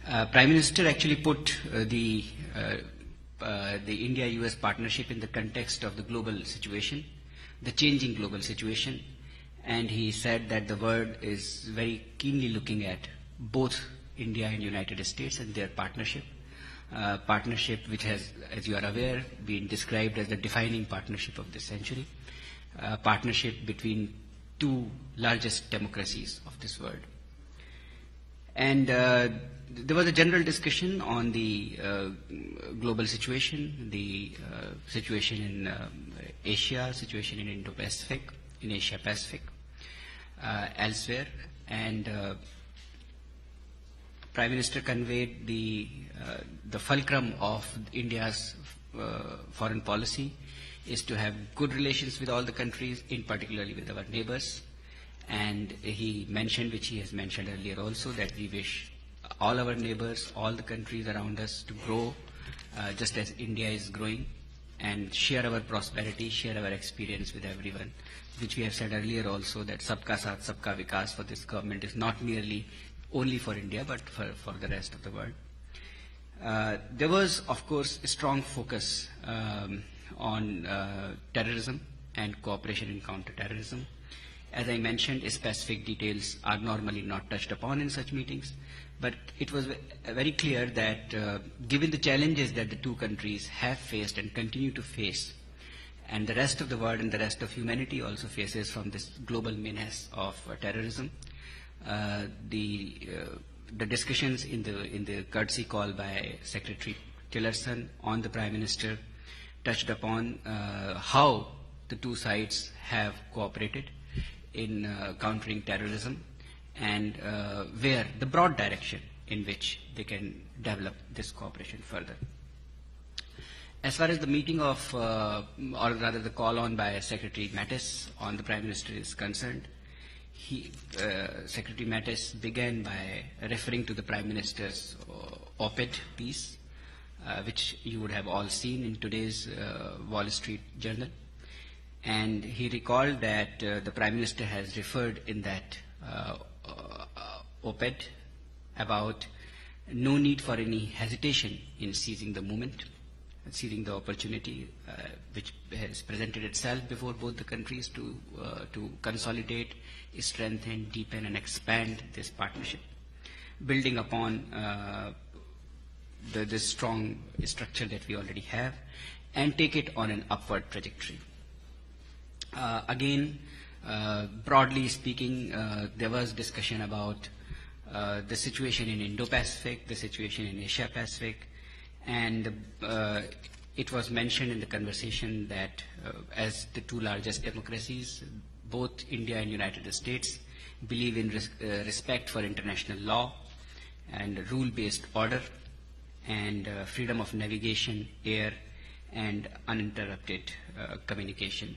Prime Minister actually put the India-US partnership in the context of the global situation, the changing global situation, and he said that the world is very keenly looking at both India and United States and their partnership. Partnership which has, as you are aware, been described as the defining partnership of this century. Partnership between two largest democracies of this world. And there was a general discussion on the global situation, the situation in Asia, situation in Indo-Pacific, in Asia-Pacific, elsewhere, and Prime Minister conveyed the fulcrum of India's foreign policy is to have good relations with all the countries, in particularly with our neighbors. And he mentioned, which he has mentioned earlier also, that we wish all our neighbors, all the countries around us to grow just as India is growing, and share our prosperity, share our experience with everyone, which we have said earlier also, that Sabka Saath, Sabka Vikas for this government is not merely only for India, but for the rest of the world. There was, of course, a strong focus on terrorism and cooperation in counter-terrorism. As I mentioned, specific details are normally not touched upon in such meetings, but it was very clear that given the challenges that the two countries have faced and continue to face, and the rest of the world and the rest of humanity also faces from this global menace of terrorism, the discussions in the courtesy call by Secretary Tillerson on the Prime Minister touched upon how the two sides have cooperated in countering terrorism, and where the broad direction in which they can develop this cooperation further. As far as the meeting of, or rather the call on by Secretary Mattis on the Prime Minister is concerned, Secretary Mattis began by referring to the Prime Minister's op-ed piece, which you would have all seen in today's Wall Street Journal. And he recalled that the Prime Minister has referred in that op-ed about no need for any hesitation in seizing the moment, seizing the opportunity which has presented itself before both the countries to consolidate, strengthen, deepen and expand this partnership, building upon the strong structure that we already have, and take it on an upward trajectory. Again, broadly speaking, there was discussion about the situation in Indo-Pacific, the situation in Asia-Pacific, and it was mentioned in the conversation that as the two largest democracies, both India and United States believe in respect for international law and rule-based order and freedom of navigation, air, and uninterrupted communication.